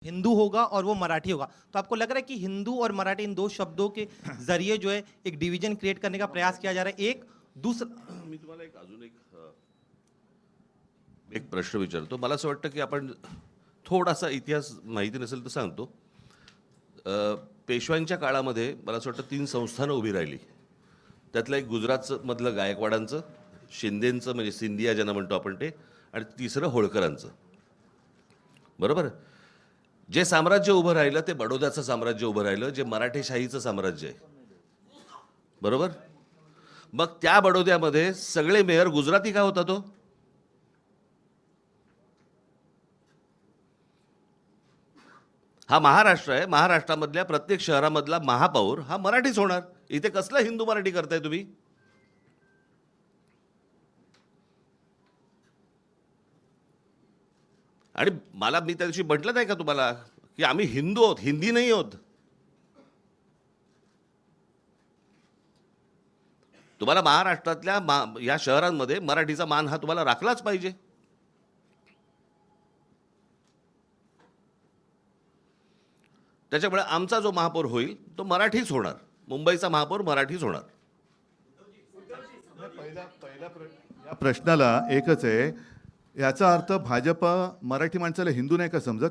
हिंदू होगा और वो मराठी होगा, तो आपको लग रहा है कि हिंदू और मराठी इन दो शब्दों के जरिए जो है एक डिवीजन क्रिएट करने का प्रयास किया जा रहा है? एक दूसरा मी तुम्हाला एक प्रश्न विचारतो. मला असं वाटतं की आपण थोडासा इतिहास माहिती नसेल तर सांगतो. पेशव्यांच्या काळामध्ये मला असं वाटतं 3 संस्थानं उभी राहिली. त्यातलं एक गुजरातचं मधलं गायकवाडांचं, शिंदेंचं म्हणजे सिंधिया ज्यांना म्हणतो आपण ते, आणि तिसरं होळकरांचं. बरोबर. जे साम्राज्य उभं राहिलं ते बडोद्याचं साम्राज्य उभं राहिलं, जे मराठेशाहीचं साम्राज्य आहे. बरोबर. मग त्या बडोद्यामध्ये सगळे मेयर गुजराती का होता तो? हा महाराष्ट्र आहे. महाराष्ट्रामधल्या प्रत्येक शहरामधला महापौर हा मराठीच होणार. इथे कसलं हिंदू मराठी करताय तुम्ही? आणि मला मी त्या दिवशी म्हटलं नाही का तुम्हाला की आम्ही हिंदू आहोत, हिंदी नाही आहोत. तुम्हाला महाराष्ट्रातल्या या शहरांमध्ये मराठीचा मान हा तुम्हाला राखलाच पाहिजे. त्याच्यामुळे आमचा जो महापौर होईल तो मराठीच होणार. मुंबईचा महापौर मराठीच होणार. या प्रश्नाला एकच आहे, याचा अर्थ भाजप मराठी माणसाला हिंदू नाही का समजत?